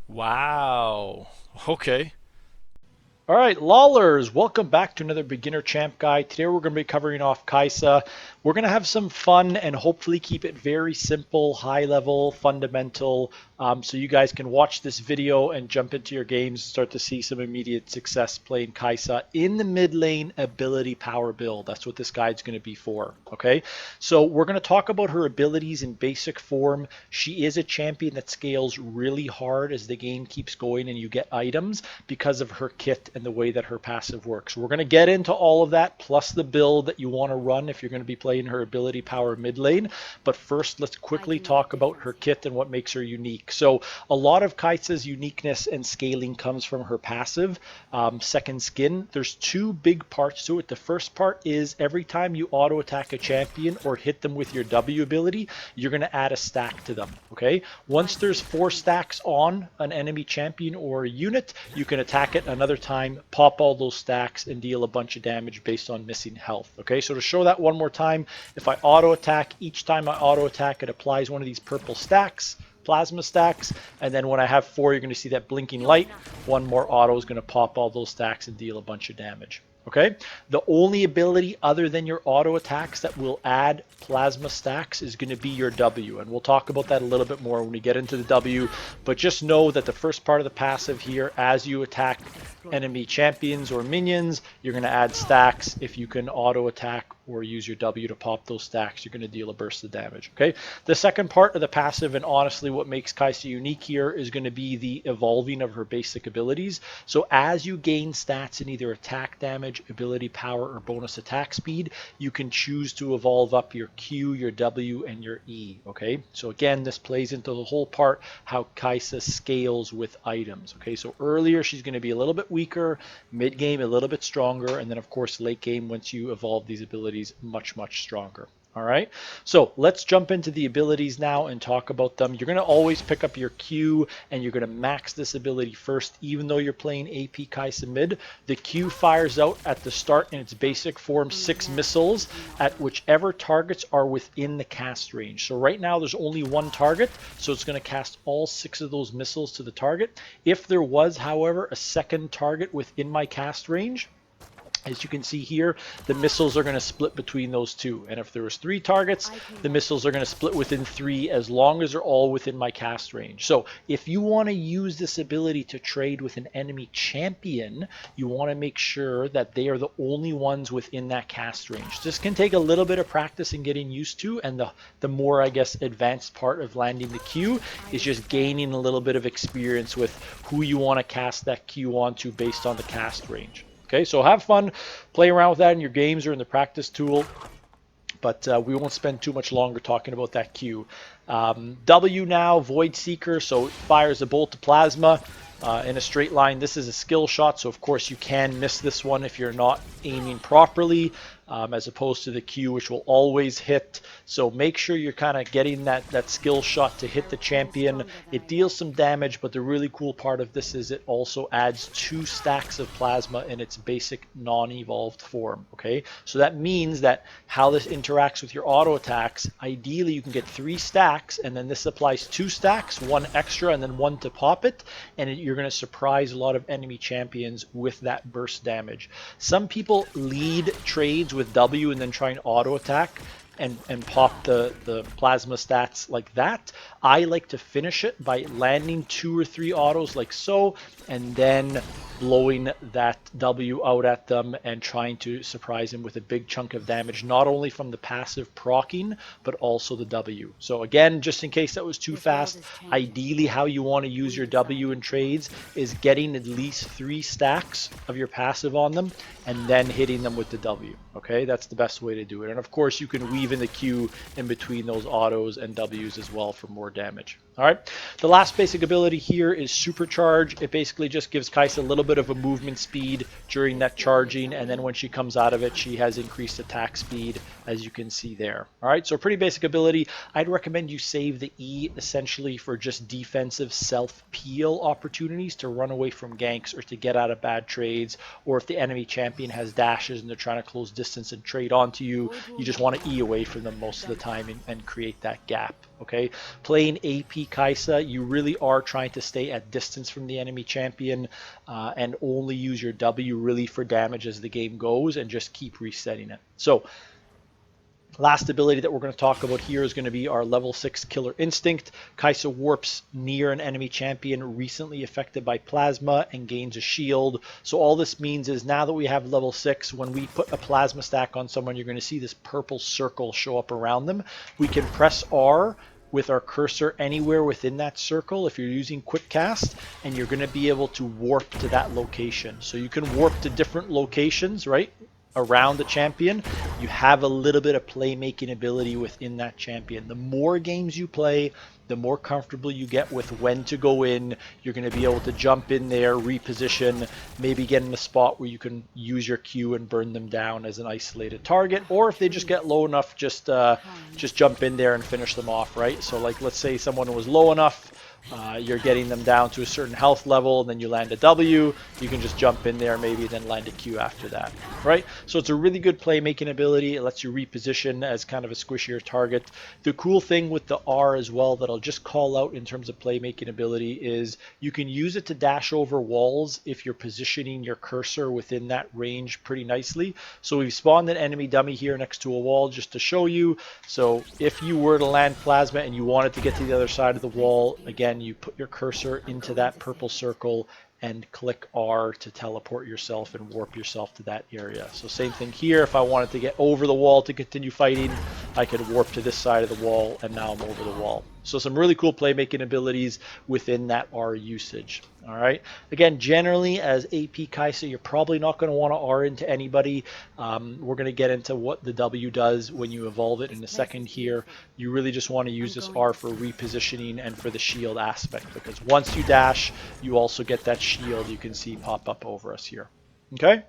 Wow. Okay. All right, Lawlers, welcome back to another beginner champ guide. Today we're going to be covering off Kaisa. We're going to have some fun and hopefully keep it very simple, high level, fundamental, so you guys can watch this video and jump into your games and start to see some immediate success playing Kaisa in the mid lane ability power build. That's what this guide's going to be for. Okay, so we're going to talk about her abilities in basic form. She is a champion that scales really hard as the game keeps going and you get items because of her kit and the way that her passive works. We're going to get into all of that plus the build that you want to run if you're going to be playing her ability power mid lane. But first, let's quickly talk about her kit and what makes her unique. So a lot of Kai'Sa's uniqueness and scaling comes from her passive, second skin. There's two big parts to it. The first part is every time you auto attack a champion or hit them with your W ability, you're going to add a stack to them. Okay. Once there's 4 stacks on an enemy champion or a unit, you can attack it another time, pop all those stacks, and deal a bunch of damage based on missing health. Okay, so to show that one more time, if I auto attack, each time I auto attack, it applies one of these purple stacks, plasma stacks, and then when I have 4, you're going to see that blinking light. One more auto is going to pop all those stacks and deal a bunch of damage. Okay, the only ability other than your auto attacks that will add plasma stacks is going to be your W, and we'll talk about that a little bit more when we get into the W. But just know that the first part of the passive here, as you attack enemy champions or minions, you're going to add stacks. If you can auto attack or use your W to pop those stacks, you're going to deal a burst of damage. Okay, the second part of the passive, and honestly what makes Kaisa unique here, is going to be the evolving of her basic abilities. So as you gain stats in either attack damage, ability power, or bonus attack speed, you can choose to evolve up your Q, your W, and your E. Okay, so again, this plays into the whole part how Kaisa scales with items. Okay, so earlier she's going to be a little bit weaker, mid game a little bit stronger, and then of course late game, once you evolve these abilities, much stronger. All right, so let's jump into the abilities now and talk about them. You're going to always pick up your Q and you're going to max this ability first, even though you're playing AP Kaisa mid. The Q fires out at the start in its basic form 6 missiles at whichever targets are within the cast range. So right now there's only 1 target, so it's going to cast all 6 of those missiles to the target. If there was, however, a second target within my cast range, as you can see here, the missiles are going to split between those two. And if there was 3 targets, the missiles are going to split within 3 as long as they're all within my cast range. So if you want to use this ability to trade with an enemy champion, you want to make sure that they are the only ones within that cast range. This can take a little bit of practice and getting used to, and the more, I guess, advanced part of landing the Q is just gaining a little bit of experience with who you want to cast that Q onto based on the cast range. Okay, so have fun, play around with that in your games or in the practice tool, but we won't spend too much longer talking about that Q. W now, Void Seeker, so it fires a bolt of plasma in a straight line. This is a skill shot, so of course you can miss this one if you're not aiming properly, as opposed to the Q, which will always hit. So make sure you're kind of getting that skill shot to hit the champion. It deals some damage, but the really cool part of this is it also adds 2 stacks of plasma in its basic non-evolved form. Okay, so that means that how this interacts with your auto attacks, ideally you can get 3 stacks, and then this applies 2 stacks, 1 extra, and then 1 to pop it, and you're going to surprise a lot of enemy champions with that burst damage. Some people lead trades with W and then try and auto attack and pop the plasma stats like that. I like to finish it by landing 2 or 3 autos like so, and then blowing that W out at them and trying to surprise them with a big chunk of damage, not only from the passive proccing, but also the W. So again, just in case that was too fast, ideally how you want to use your W in trades is getting at least 3 stacks of your passive on them and then hitting them with the W. Okay, that's the best way to do it. And of course, you can weave in the Q in between those autos and Ws as well for more damage. All right, the last basic ability here is Supercharge. It basically just gives Kaisa a little bit of a movement speed during that charging, and then when she comes out of it, she has increased attack speed, as you can see there. All right, so pretty basic ability. I'd recommend you save the E essentially for just defensive self-peel opportunities to run away from ganks or to get out of bad trades, or if the enemy champion has dashes and they're trying to close distance and trade onto you, you just want to E away from them most of the time and create that gap. Okay, playing AP Kaisa, you really are trying to stay at distance from the enemy champion and only use your W really for damage as the game goes and just keep resetting it. So last ability that we're going to talk about here is going to be our level 6 Killer Instinct. Kaisa warps near an enemy champion recently affected by plasma and gains a shield. So all this means is now that we have level 6, when we put a plasma stack on someone, you're going to see this purple circle show up around them. We can press R with our cursor anywhere within that circle if you're using quick cast, and you're going to be able to warp to that location. So you can warp to different locations, right, around the champion. You have a little bit of playmaking ability within that champion. The more games you play, the more comfortable you get with when to go in. You're going to be able to jump in there, reposition, maybe get in a spot where you can use your Q and burn them down as an isolated target, or if they just get low enough, just jump in there and finish them off, right? So like, let's say someone was low enough, you're getting them down to a certain health level, and then you land a W, you can just jump in there maybe, then land a Q after that, right? So it's a really good playmaking ability. It lets you reposition as kind of a squishier target. The cool thing with the R as well that I'll just call out in terms of playmaking ability is you can use it to dash over walls if you're positioning your cursor within that range pretty nicely. So we've spawned an enemy dummy here next to a wall just to show you. So if you were to land plasma and you wanted to get to the other side of the wall, again, you put your cursor into that purple circle and click R to teleport yourself and warp yourself to that area. So same thing here. If I wanted to get over the wall to continue fighting, I could warp to this side of the wall, and now I'm over the wall. So some really cool playmaking abilities within that R usage. All right. Again, generally as AP Kaisa, you're probably not going to want to R into anybody. We're going to get into what the W does when you evolve it in a second here. You really just want to use this R for repositioning and for the shield aspect, because once you dash, you also get that shield you can see pop up over us here. Okay.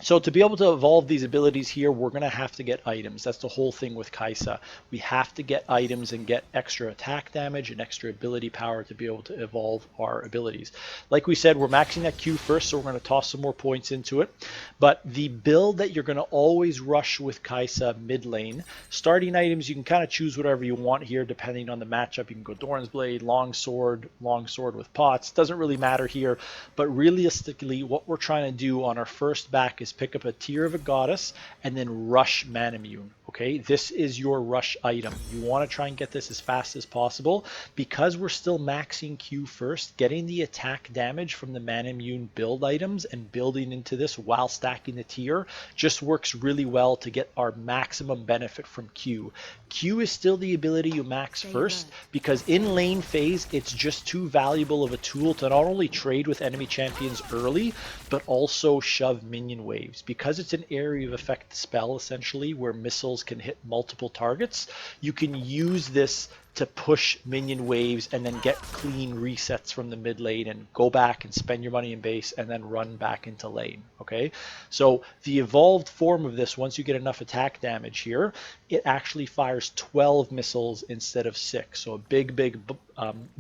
So to be able to evolve these abilities here, we're going to have to get items. That's the whole thing with Kaisa. We have to get items and get extra attack damage and extra ability power to be able to evolve our abilities. Like we said, we're maxing that Q first, so we're going to toss some more points into it. But the build that you're going to always rush with Kaisa mid lane, starting items, you can kind of choose whatever you want here depending on the matchup. You can go Doran's Blade, Longsword with pots. Doesn't really matter here. But realistically, what we're trying to do on our first back is pick up a tier of a goddess and then rush Manamune. Okay, this is your rush item. You want to try and get this as fast as possible. Because we're still maxing Q first, getting the attack damage from the Manamune build items and building into this while stacking the tier just works really well to get our maximum benefit from Q. Q is still the ability you max first, because in lane phase it's just too valuable of a tool to not only trade with enemy champions early, but also shove minion waves. Because it's an area of effect spell essentially where missiles can hit multiple targets, you can use this to push minion waves and then get clean resets from the mid lane and go back and spend your money in base and then run back into lane. Okay, so the evolved form of this, once you get enough attack damage here, it actually fires 12 missiles instead of 6. So a big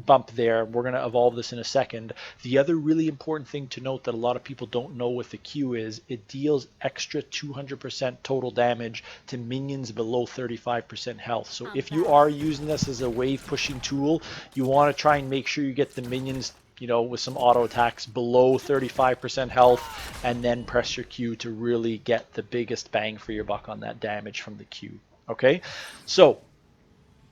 bump there. We're going to evolve this in a second. The other really important thing to note that a lot of people don't know with the Q is it deals extra 200% total damage to minions below 35% health. So if you are using this as a wave pushing tool, you want to try and make sure you get the minions, you know, with some auto attacks below 35% health, and then press your Q to really get the biggest bang for your buck on that damage from the Q. Okay, so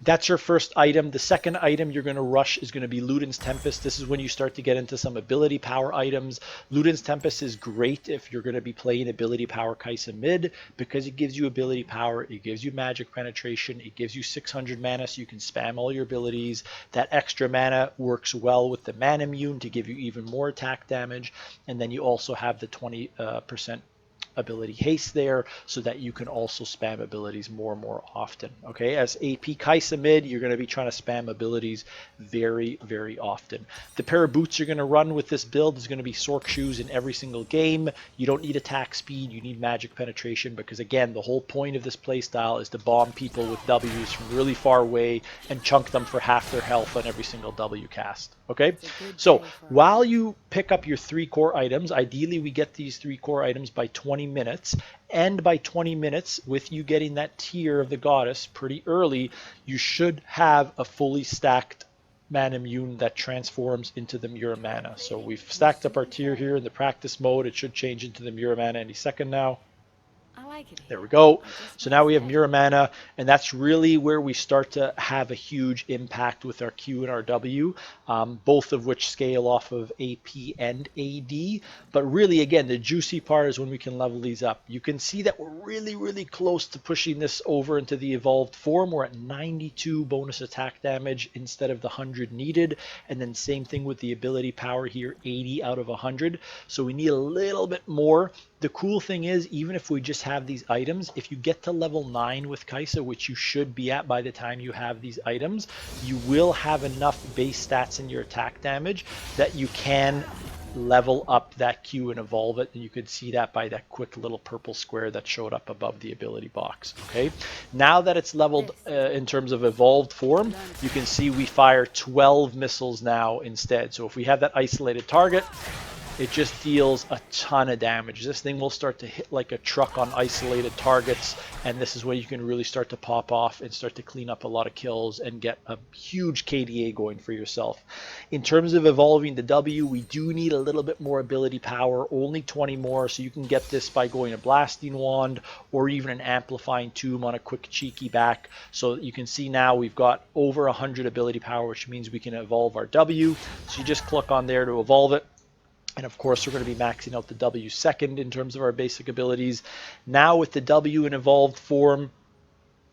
that's your first item. The second item you're going to rush is going to be Luden's Tempest. This is when you start to get into some ability power items. Luden's Tempest is great if you're going to be playing ability power Kaisa mid, because it gives you ability power, it gives you magic penetration, it gives you 600 mana so you can spam all your abilities. That extra mana works well with the Manamune to give you even more attack damage, and then you also have the 20% ability haste there so that you can also spam abilities more and more often. Okay, as AP Kaisa mid, you're going to be trying to spam abilities very, very often. The pair of boots you're going to run with this build is going to be Sork shoes in every single game. You don't need attack speed, you need magic penetration, because again, the whole point of this playstyle is to bomb people with W's from really far away and chunk them for half their health on every single W cast. Okay, so while you pick up your 3 core items, ideally we get these 3 core items by 20 minutes. And by 20 minutes, with you getting that tier of the goddess pretty early, you should have a fully stacked mana immune that transforms into the Mira mana. So we've stacked up our tier here in the practice mode. It should change into the Mira mana any second now. I like it There we here. go. I just So might now we have stay. Muramana, and that's really where we start to have a huge impact with our Q and our W, both of which scale off of AP and AD. But really, again, the juicy part is when we can level these up. You can see that we're really, really close to pushing this over into the evolved form. We're at 92 bonus attack damage instead of the 100 needed. And then same thing with the ability power here, 80 out of 100. So we need a little bit more. The cool thing is, even if we just have these items, if you get to level 9 with Kaisa, which you should be at by the time you have these items, you will have enough base stats in your attack damage that you can level up that Q and evolve it. And you could see that by that quick little purple square that showed up above the ability box. Okay, now that it's leveled in terms of evolved form, you can see we fire 12 missiles now instead. So if we have that isolated target, it just deals a ton of damage. This thing will start to hit like a truck on isolated targets, and this is where you can really start to pop off and start to clean up a lot of kills and get a huge KDA going for yourself. In terms of evolving the W, we do need a little bit more ability power, only 20 more, so you can get this by going a Blasting Wand or even an Amplifying Tomb on a quick cheeky back. So you can see now we've got over 100 ability power, which means we can evolve our W. So you just click on there to evolve it. And of course, we're going to be maxing out the W second in terms of our basic abilities. Now with the W in evolved form,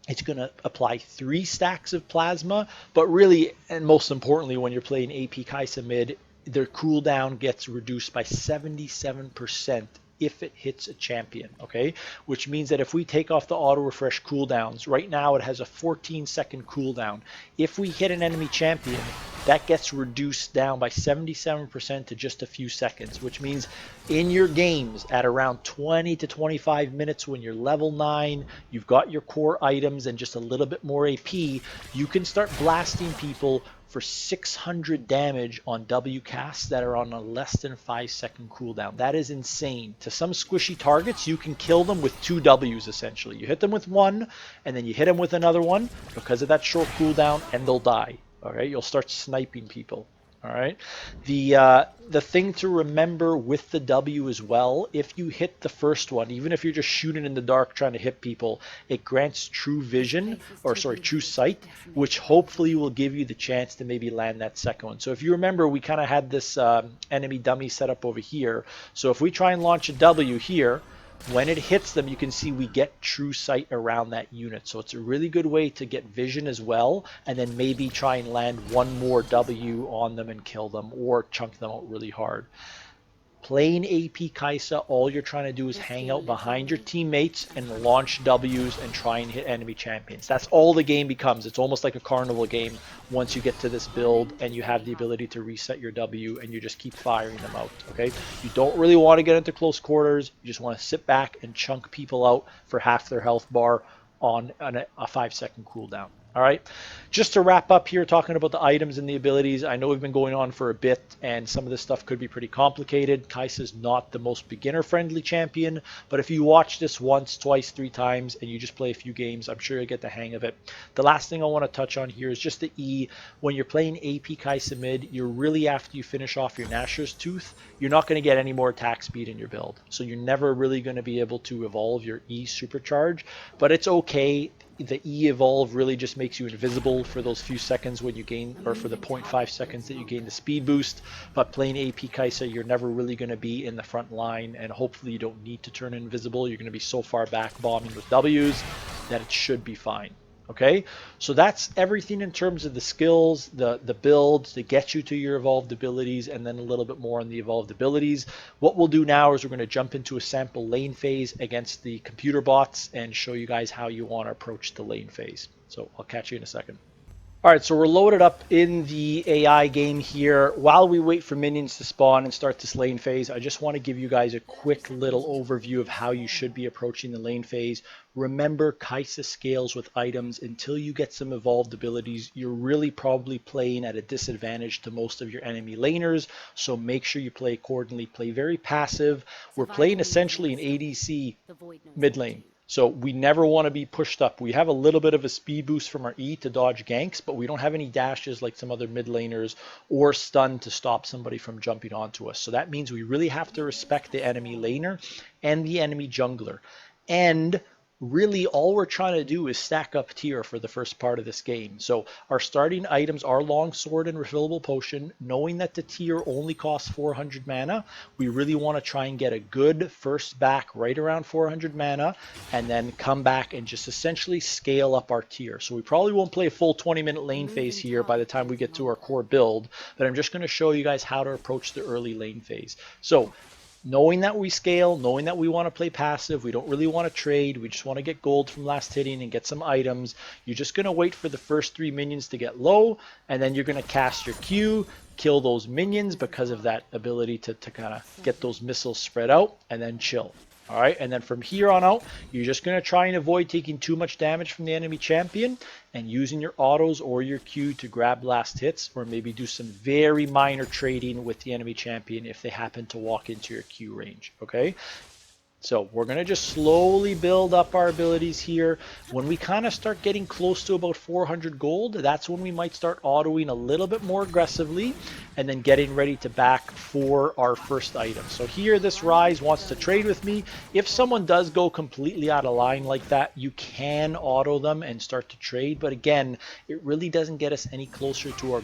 it's going to apply 3 stacks of plasma. But really, and most importantly, when you're playing AP Kaisa mid, their cooldown gets reduced by 77% if it hits a champion, okay? Which means that if we take off the auto refresh cooldowns, right now it has a 14-second cooldown. If we hit an enemy champion, that gets reduced down by 77% to just a few seconds, which means in your games at around 20 to 25 minutes when you're level 9, you've got your core items and just a little bit more AP, you can start blasting people for 600 damage on W casts that are on a less than 5-second cooldown. That is insane. To some squishy targets, you can kill them with 2 Ws essentially. You hit them with one, and then you hit them with another one because of that short cooldown, and they'll die. All right, you'll start sniping people. All right, the thing to remember with the W as well, if you hit the first one, even if you're just shooting in the dark trying to hit people, it grants true vision, or sorry, true sight, which hopefully will give you the chance to maybe land that second one. So if you remember, we kind of had this enemy dummy set up over here. So if we try and launch a W here, when it hits them, you can see we get true sight around that unit. So it's a really good way to get vision as well, and then maybe try and land one more W on them and kill them, or chunk them out really hard. Playing AP Kaisa, all you're trying to do is hang out behind your teammates and launch Ws and try and hit enemy champions. That's all the game becomes. It's almost like a carnival game once you get to this build and you have the ability to reset your W and you just keep firing them out, okay? You don't really want to get into close quarters. You just want to sit back and chunk people out for half their health bar on a 5-second cooldown. All right, just to wrap up here, talking about the items and the abilities. I know we've been going on for a bit, and some of this stuff could be pretty complicated. Kai'Sa's not the most beginner-friendly champion, but if you watch this once, twice, 3 times, and you just play a few games, I'm sure you'll get the hang of it. The last thing I want to touch on here is just the E. When you're playing AP Kaisa mid, you're really, after you finish off your Nashor's Tooth, you're not going to get any more attack speed in your build. So you're never really going to be able to evolve your E supercharge, but it's okay. The E evolve really just makes you invisible for those few seconds when you gain, or for the 0.5 seconds that you gain the speed boost. But playing AP Kaisa, you're never really going to be in the front line, and hopefully you don't need to turn invisible. You're going to be so far back bombing with W's that it should be fine. Okay, so that's everything in terms of the skills, the builds to get you to your evolved abilities, and then a little bit more on the evolved abilities. What we'll do now is we're going to jump into a sample lane phase against the computer bots and show you guys how you want to approach the lane phase. So I'll catch you in a second. All right, so we're loaded up in the AI game here. While we wait for minions to spawn and start this lane phase, I just want to give you guys a quick little overview of how you should be approaching the lane phase. Remember, Kaisa scales with items. Until you get some evolved abilities, you're really probably playing at a disadvantage to most of your enemy laners, so make sure you play accordingly. Play very passive. We're playing essentially an ADC mid lane. So we never want to be pushed up. We have a little bit of a speed boost from our E to dodge ganks, but we don't have any dashes like some other mid laners or stun to stop somebody from jumping onto us. So that means we really have to respect the enemy laner and the enemy jungler. And really all we're trying to do is stack up tier for the first part of this game. So our starting items are long sword and refillable potion. Knowing that the tier only costs 400 mana, we really want to try and get a good first back right around 400 mana and then come back and just essentially scale up our tier. So we probably won't play a full 20-minute lane phase here by the time we get to our core build, but I'm just going to show you guys how to approach the early lane phase. So knowing that we scale, knowing that we want to play passive, we don't really want to trade, we just want to get gold from last hitting and get some items, you're just going to wait for the first 3 minions to get low, and then you're going to cast your Q, kill those minions because of that ability to kind of get those missiles spread out, and then chill. All right, and then from here on out, you're just going to try and avoid taking too much damage from the enemy champion and using your autos or your Q to grab last hits, or maybe do some very minor trading with the enemy champion if they happen to walk into your Q range, okay? So we're going to just slowly build up our abilities here. When we kind of start getting close to about 400 gold, that's when we might start autoing a little bit more aggressively and then getting ready to back for our first item. So here this Rise wants to trade with me. If someone does go completely out of line like that, you can auto them and start to trade. But again, it really doesn't get us any closer to our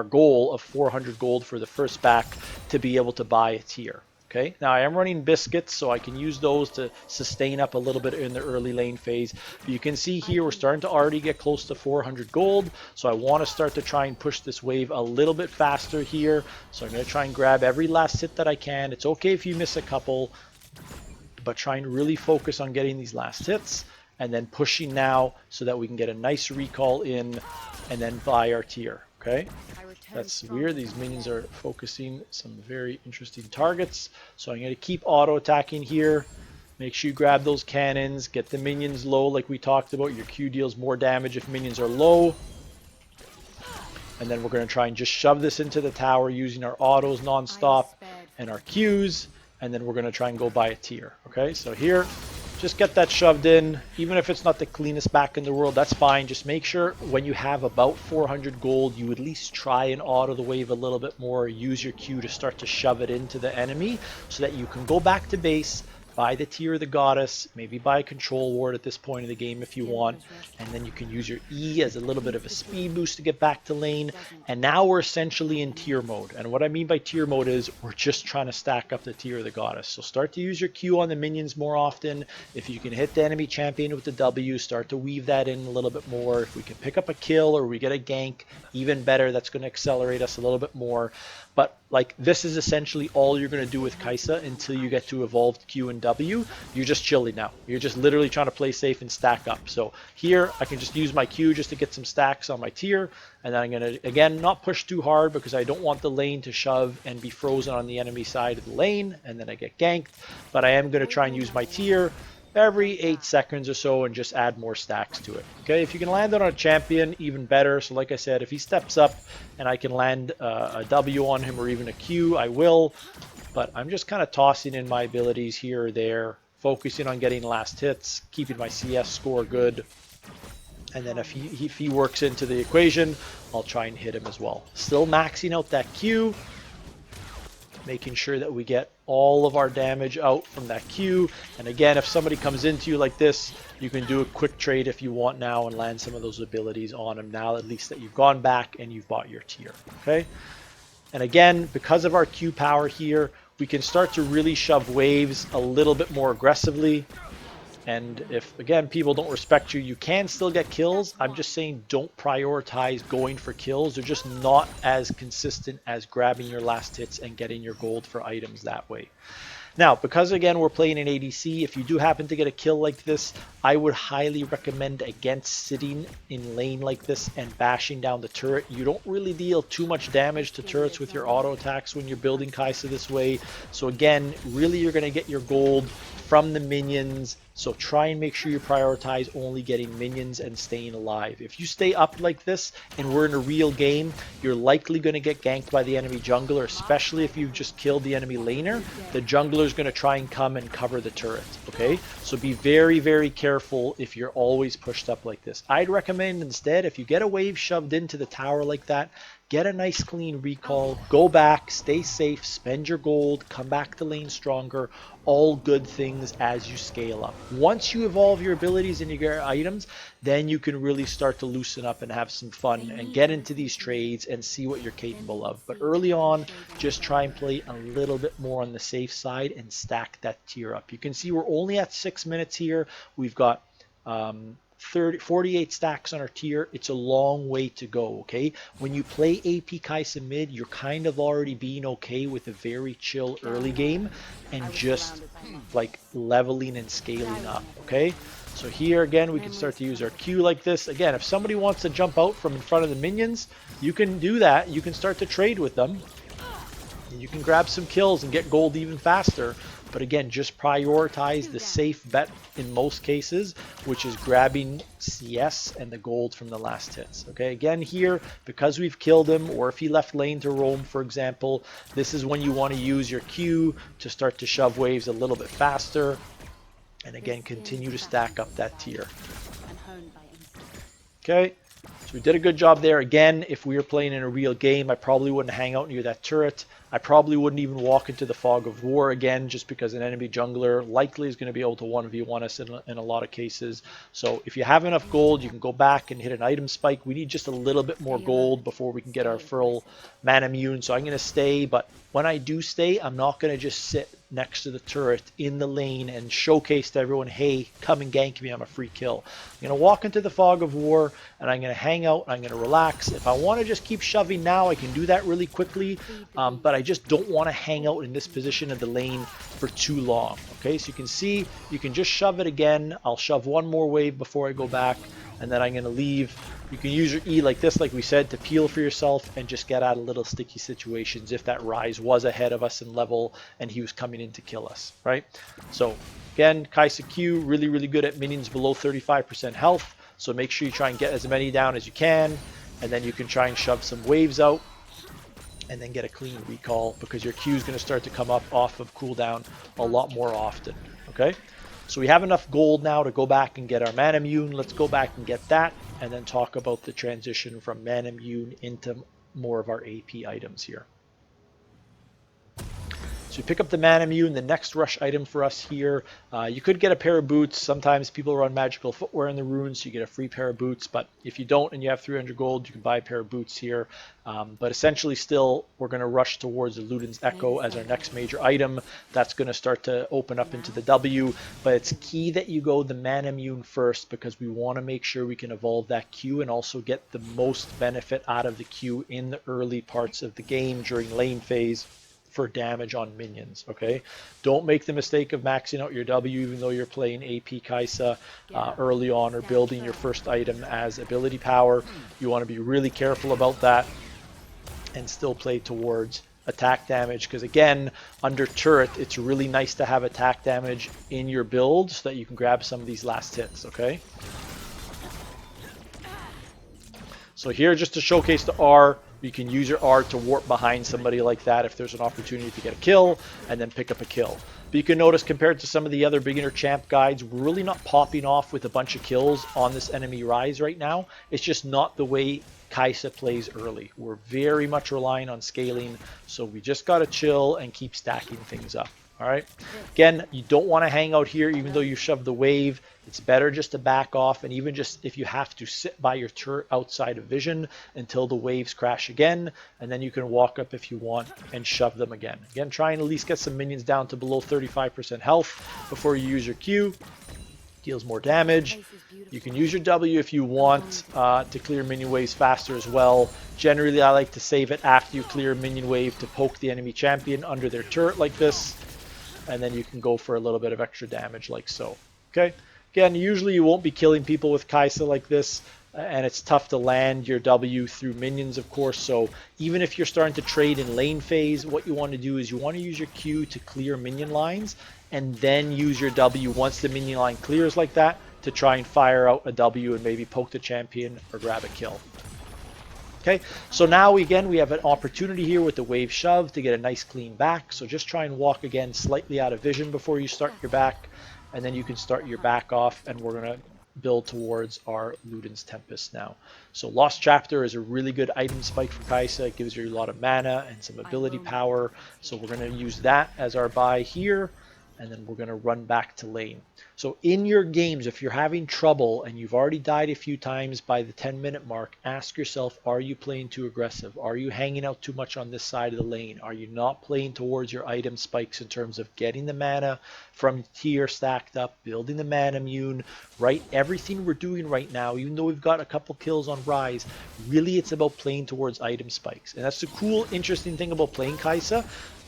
goal of 400 gold for the first back to be able to buy a tier. Okay, now I am running biscuits, so I can use those to sustain up a little bit in the early lane phase. But you can see here we're starting to already get close to 400 gold, so I want to start to try and push this wave a little bit faster here. So I'm going to try and grab every last hit that I can. It's okay if you miss a couple, but try and really focus on getting these last hits and then pushing now so that we can get a nice recall in and then buy our tier. Okay, that's weird. These minions are focusing some very interesting targets. So I'm going to keep auto attacking here. Make sure you grab those cannons, get the minions low like we talked about. Your Q deals more damage if minions are low. And then we're going to try and just shove this into the tower using our autos nonstop and our Qs. And then we're going to try and go buy a tier. Okay, so here, just get that shoved in. Even if it's not the cleanest back in the world, that's fine. Just make sure when you have about 400 gold, you at least try and auto the wave a little bit more. Use your Q to start to shove it into the enemy so that you can go back to base, buy the tier of the goddess, maybe buy a control ward at this point in the game if you want, and then you can use your E as a little bit of a speed boost to get back to lane. And now we're essentially in tier mode. And what I mean by tier mode is we're just trying to stack up the tier of the goddess. So start to use your Q on the minions more often. If you can hit the enemy champion with the W, start to weave that in a little bit more. If we can pick up a kill or we get a gank, even better. That's going to accelerate us a little bit more. But like, this is essentially all you're going to do with Kaisa until you get to evolved Q and W. You're just chilling now. You're just literally trying to play safe and stack up. So here I can just use my Q just to get some stacks on my tier. And then I'm going to, again, not push too hard because I don't want the lane to shove and be frozen on the enemy side of the lane. And then I get ganked. But I am going to try and use my tier every 8 seconds or so and just add more stacks to it. Okay, if you can land it on a champion, even better. So like I said, if he steps up and I can land a W on him or even a Q, I will. But I'm just kind of tossing in my abilities here or there, focusing on getting last hits, keeping my CS score good. And then if he works into the equation, I'll try and hit him as well. Still maxing out that Q, making sure that we get all of our damage out from that Q. And again, if somebody comes into you like this, you can do a quick trade if you want now and land some of those abilities on them now, at least that you've gone back and you've bought your tier. Okay, and again, because of our Q power here, we can start to really shove waves a little bit more aggressively. And if, again, people don't respect you, you can still get kills. I'm just saying don't prioritize going for kills. They're just not as consistent as grabbing your last hits and getting your gold for items that way. Now, because again we're playing an ADC, if you do happen to get a kill like this, I would highly recommend against sitting in lane like this and bashing down the turret. You don't really deal too much damage to turrets with your auto attacks when you're building Kai'Sa this way. So again, really you're going to get your gold from the minions. So try and make sure you prioritize only getting minions and staying alive. If you stay up like this and we're in a real game, you're likely going to get ganked by the enemy jungler, especially if you've just killed the enemy laner. The jungler is going to try and come and cover the turret, okay? So be very, very careful if you're always pushed up like this. I'd recommend instead, if you get a wave shoved into the tower like that, get a nice clean recall, go back, stay safe, spend your gold, come back to lane stronger, all good things as you scale up. Once you evolve your abilities and you get your items, then you can really start to loosen up and have some fun and get into these trades and see what you're capable of. But early on, just try and play a little bit more on the safe side and stack that tier up. You can see we're only at 6 minutes here. We've got 48 stacks on our tier. It's a long way to go, okay? When you play AP Kai'Sa mid, you're kind of already being okay with a very chill early game and just like leveling and scaling up, okay? So here again, we can start to use our Q like this. Again, if somebody wants to jump out from in front of the minions, you can do that. You can start to trade with them. You can grab some kills and get gold even faster. But again, just prioritize the safe bet in most cases, which is grabbing CS and the gold from the last hits. Okay, again here, because we've killed him, or if he left lane to roam, for example, this is when you want to use your Q to start to shove waves a little bit faster. And again, continue to stack up that tier. Okay, so we did a good job there. Again, if we were playing in a real game, I probably wouldn't hang out near that turret. I probably wouldn't even walk into the fog of war again, just because an enemy jungler likely is going to be able to 1v1 us in a lot of cases. So if you have enough gold, you can go back and hit an item spike. We need just a little bit more gold before we can get our full man immune. So I'm going to stay, but when I do stay, I'm not going to just sit next to the turret in the lane and showcase to everyone, hey, come and gank me, I'm a free kill. I'm going to walk into the fog of war and I'm going to hang out, I'm going to relax. If I want to just keep shoving now, I can do that really quickly, but I just don't want to hang out in this position of the lane for too long. Okay, so you can see, you can just shove it again. I'll shove one more wave before I go back, and then I'm going to leave. You can use your E like this, like we said, to peel for yourself and just get out of little sticky situations if that Rise was ahead of us in level and he was coming in to kill us, right? So again, Kai'Sa Q, really, really good at minions below 35% health. So make sure you try and get as many down as you can, and then you can try and shove some waves out and then get a clean recall, because your Q is going to start to come up off of cooldown a lot more often, okay? So we have enough gold now to go back and get our man immune. Let's go back and get that, and then talk about the transition from man immune into more of our AP items here. So you pick up the man immune, the next rush item for us here. You could get a pair of boots. Sometimes people run magical footwear in the runes, so you get a free pair of boots. But if you don't and you have 300 gold, you can buy a pair of boots here. But essentially still, we're going to rush towards the Luden's Echo as our next major item. That's going to start to open up into the W. But it's key that you go the man immune first, because we want to make sure we can evolve that Q and also get the most benefit out of the Q in the early parts of the game during lane phase for damage on minions, okay? Don't make the mistake of maxing out your W even though you're playing AP Kai'Sa early on, or building your first item as ability power. You want to be really careful about that and still play towards attack damage, because again, under turret, it's really nice to have attack damage in your build so that you can grab some of these last hits, okay? So here, just to showcase the R, you can use your R to warp behind somebody like that if there's an opportunity to get a kill, and then pick up a kill. But you can notice, compared to some of the other beginner champ guides, we're really not popping off with a bunch of kills on this enemy Rise right now. It's just not the way Kai'Sa plays early. We're very much relying on scaling, so we just got to chill and keep stacking things up. All right. Again, you don't want to hang out here even though you shoved the wave. It's better just to back off, and even just if you have to sit by your turret outside of vision until the waves crash again, and then you can walk up if you want and shove them again. Again, try and at least get some minions down to below 35% health before you use your Q. Deals more damage. You can use your W if you want to clear minion waves faster as well. Generally, I like to save it after you clear a minion wave to poke the enemy champion under their turret like this. and then you can go for a little bit of extra damage like so. Okay, again, usually you won't be killing people with Kai'Sa like this, and it's tough to land your W through minions, of course. So even if you're starting to trade in lane phase, what you want to do is you want to use your Q to clear minion lines, and then use your W once the minion line clears like that to try and fire out a W and maybe poke the champion or grab a kill. Okay, so now again we have an opportunity here with the wave shove to get a nice clean back. So just try and walk again slightly out of vision before you start your back, and then you can start your back off, and we're going to build towards our Luden's Tempest now. So Lost Chapter is a really good item spike for Kai'Sa. It gives you a lot of mana and some ability power. So we're going to use that as our buy here, and then we're going to run back to lane. So in your games, if you're having trouble and you've already died a few times by the 10-minute mark, ask yourself, are you playing too aggressive? Are you hanging out too much on this side of the lane? Are you not playing towards your item spikes in terms of getting the mana from tier stacked up, building the mana immune, right? Everything we're doing right now, even though we've got a couple kills on Rise, really it's about playing towards item spikes. And that's the cool, interesting thing about playing Kai'Sa.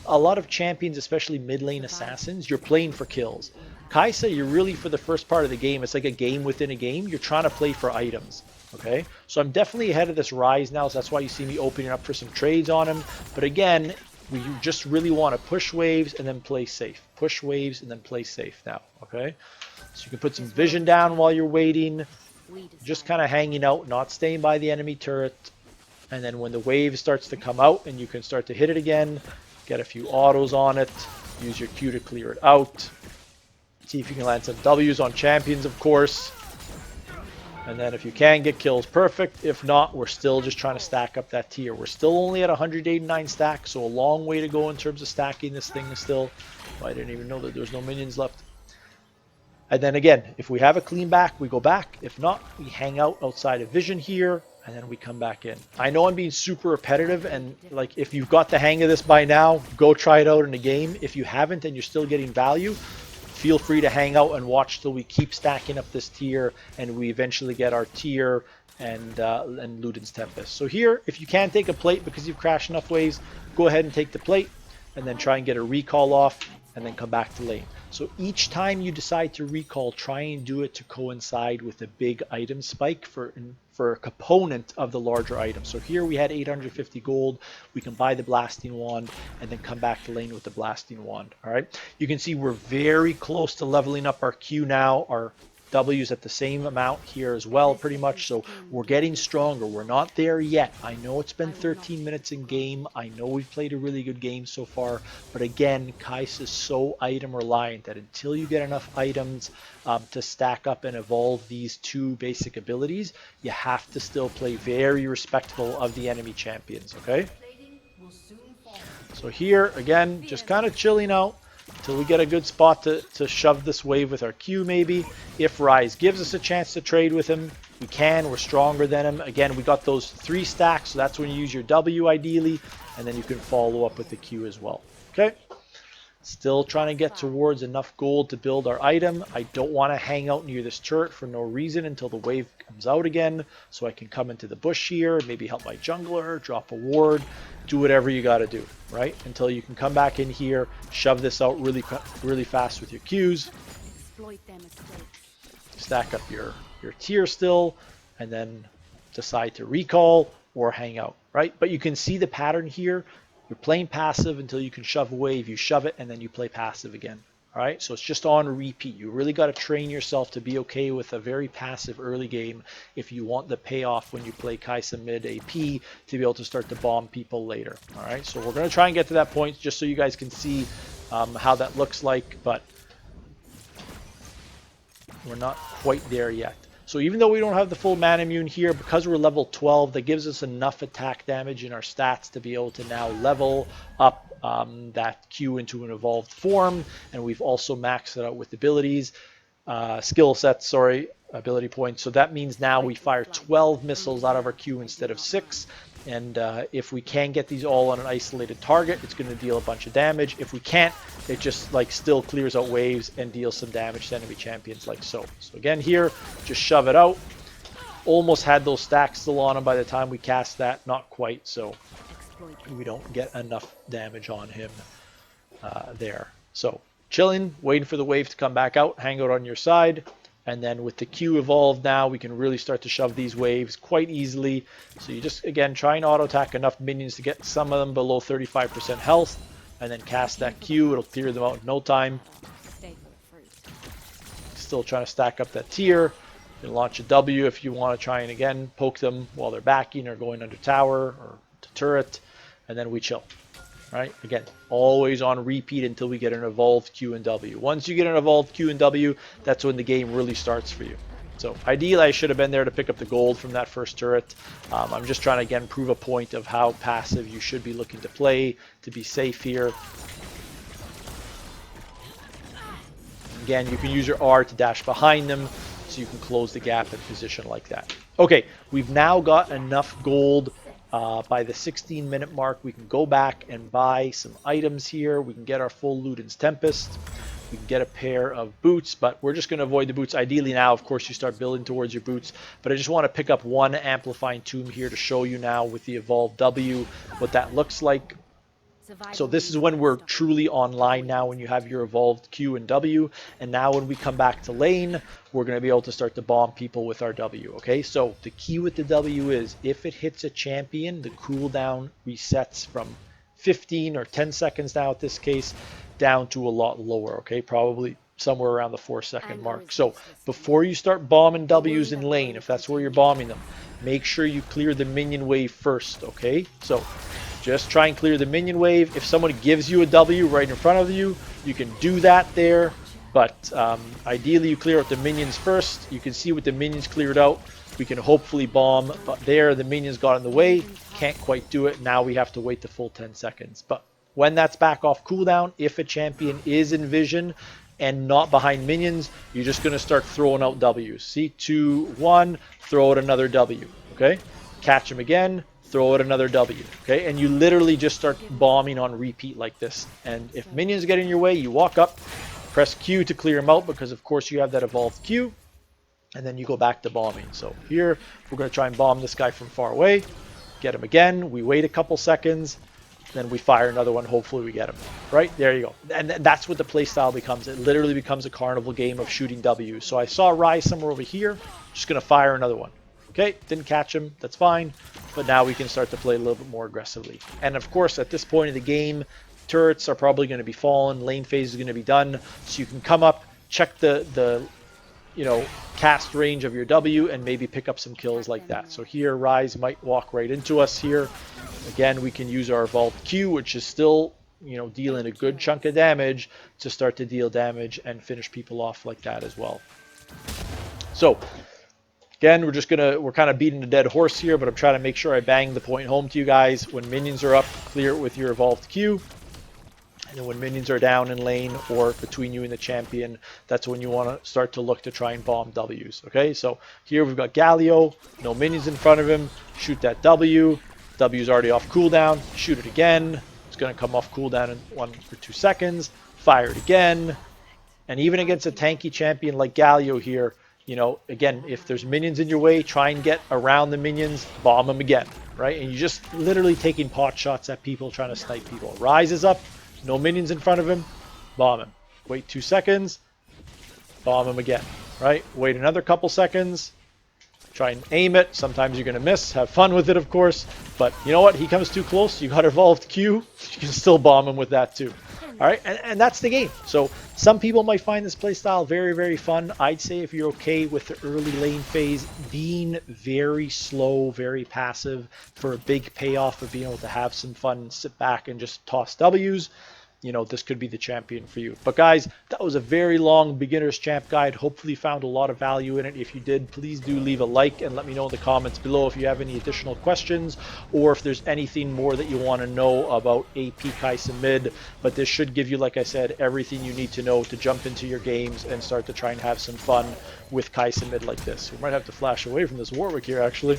A lot of champions, especially mid lane assassins, you're playing for kills. Kai'Sa, you're really, for the first part of the game, it's like a game within a game. You're trying to play for items, okay? So I'm definitely ahead of this Rise now, so that's why you see me opening up for some trades on him. But again, we just really want to push waves and then play safe. Push waves and then play safe now, okay? So you can put some vision down while you're waiting, just kind of hanging out, not staying by the enemy turret. And then when the wave starts to come out and you can start to hit it again, get a few autos on it, use your Q to clear it out. See if you can land some W's on champions, of course. And then if you can get kills, perfect. If not, we're still just trying to stack up that tier. We're still only at 189 stacks, so a long way to go in terms of stacking this thing still. Oh, I didn't even know that there's no minions left. And then again, if we have a clean back, we go back. If not, we hang out outside of vision here, and then we come back in. I know I'm being super repetitive, and like if you've got the hang of this by now, go try it out in a game. If you haven't and you're still getting value, feel free to hang out and watch till we keep stacking up this tier and we eventually get our tier and Luden's Tempest. So here, if you can take a plate because you've crashed enough waves, go ahead and take the plate and then try and get a recall off and then come back to lane. So each time you decide to recall, try and do it to coincide with a big item spike for a component of the larger item. So here we had 850 gold. We can buy the blasting wand and then come back to lane with the blasting wand. All right. You can see we're very close to leveling up our Q now. Our W's at the same amount here as well, pretty much. So we're getting stronger. We're not there yet. I know it's been 13 minutes in game. I know we've played a really good game so far. But again, Kai'Sa is so item reliant that until you get enough items to stack up and evolve these two basic abilities, you have to still play very respectful of the enemy champions, okay? So here, again, just kind of chilling out until we get a good spot to shove this wave with our Q maybe. If Rise gives us a chance to trade with him, we can. We're stronger than him. Again, we got those 3 stacks, so that's when you use your W ideally, and then you can follow up with the Q as well. Okay? Still trying to get towards enough gold to build our item. I don't want to hang out near this turret for no reason until the wave comes out again, so I can come into the bush here, maybe help my jungler, drop a ward, do whatever you got to do, right? Until you can come back in here, shove this out really fast with your Qs, stack up your tier still, and then decide to recall or hang out, right? But you can see the pattern here. You're playing passive until you can shove a wave, you shove it, and then you play passive again. All right, so it's just on repeat. You really got to train yourself to be okay with a very passive early game if you want the payoff when you play Kai'Sa mid AP to be able to start to bomb people later. All right, so we're going to try and get to that point just so you guys can see how that looks like, but we're not quite there yet. So even though we don't have the full mana immune here, because we're level 12, that gives us enough attack damage in our stats to be able to now level up that Q into an evolved form. And we've also maxed it out with abilities, skill sets, sorry, ability points. So that means now we fire 12 missiles out of our Q instead of 6. And if we can get these all on an isolated target, it's going to deal a bunch of damage. If we can't, it just like still clears out waves and deals some damage to enemy champions like so. So again here, just shove it out. Almost had those stacks still on him by the time we cast that. Not quite, so we don't get enough damage on him there. So chilling, waiting for the wave to come back out, hang out on your side. And then with the Q evolved now, we can really start to shove these waves quite easily. So you just, again, try and auto-attack enough minions to get some of them below 35% health. And then cast that Q, it'll clear them out in no time. Still trying to stack up that tier. You can launch a W if you want to try and, again, poke them while they're backing or going under tower or to turret. And then we chill. Right? Again, always on repeat until we get an evolved Q and W. Once you get an evolved Q and W, that's when the game really starts for you. So ideally, I should have been there to pick up the gold from that first turret. I'm just trying to, again, prove a point of how passive you should be looking to play to be safe here. Again, you can use your R to dash behind them so you can close the gap in position like that. Okay, we've now got enough gold. By the 16-minute mark, we can go back and buy some items here. We can get our full Luden's Tempest. We can get a pair of boots, but we're just going to avoid the boots. Ideally now, of course, you start building towards your boots. But I just want to pick up one Amplifying Tomb here to show you now with the Evolved W what that looks like. So this is when we're truly online now, when you have your evolved Q and W. And now when we come back to lane, we're going to be able to start to bomb people with our W. Okay, so the key with the W is if it hits a champion, the cooldown resets from 15 or 10 seconds now at this case down to a lot lower. Okay, probably somewhere around the 4-second mark. So before you start bombing W's in lane, if that's where you're bombing them, make sure you clear the minion wave first. Okay, so just try and clear the minion wave. If someone gives you a W right in front of you, you can do that there. But ideally, you clear out the minions first. You can see with the minions cleared out, we can hopefully bomb. But there, the minions got in the way. Can't quite do it. Now we have to wait the full 10 seconds. But when that's back off cooldown, if a champion is in vision and not behind minions, you're just going to start throwing out W's. See, 2, 1, throw out another W. Okay? Catch him again. Throw out another W, okay? And you literally just start bombing on repeat like this. And if minions get in your way, you walk up, press Q to clear them out because, of course, you have that evolved Q. And then you go back to bombing. So here, we're going to try and bomb this guy from far away. Get him again. We wait a couple seconds. Then we fire another one. Hopefully we get him. Right? There you go. And that's what the playstyle becomes. It literally becomes a carnival game of shooting W's. So I saw Rise somewhere over here. Just going to fire another one. Okay, didn't catch him, that's fine, but now we can start to play a little bit more aggressively. And of course, at this point in the game, turrets are probably going to be fallen, lane phase is going to be done, so you can come up, check the cast range of your W, and maybe pick up some kills like that. So here, Rise might walk right into us here. Again, we can use our Evolved Q, which is still, dealing a good chunk of damage to start to deal damage and finish people off like that as well. So, again, we're kind of beating a dead horse here, but I'm trying to make sure I bang the point home to you guys. When minions are up, clear it with your evolved Q. And then when minions are down in lane or between you and the champion, that's when you want to start to look to try and bomb W's. Okay, so here we've got Galio, no minions in front of him. Shoot that W. W's already off cooldown. Shoot it again. It's going to come off cooldown in 1 or 2 seconds. Fire it again. And even against a tanky champion like Galio here, again, if there's minions in your way, try and get around the minions, bomb them again, right? And you're just literally taking pot shots at people, trying to snipe people. Rise is up, no minions in front of him, bomb him. Wait 2 seconds, bomb him again, right? Wait another couple seconds, try and aim it. Sometimes you're going to miss. Have fun with it, of course. But you know what? He comes too close. You got evolved Q. You can still bomb him with that too. All right, and that's the game. So some people might find this playstyle very, very fun. I'd say if you're okay with the early lane phase being very slow, very passive for a big payoff of being able to have some fun, sit back and just toss W's, this could be the champion for you. But guys, that was a very long beginner's champ guide. Hopefully you found a lot of value in it. If you did, please do leave a like and let me know in the comments below if you have any additional questions or if there's anything more that you want to know about AP Kai'Sa mid. But this should give you, like I said, everything you need to know to jump into your games and start to try and have some fun with Kai'Sa mid like this. We might have to flash away from this Warwick here, actually.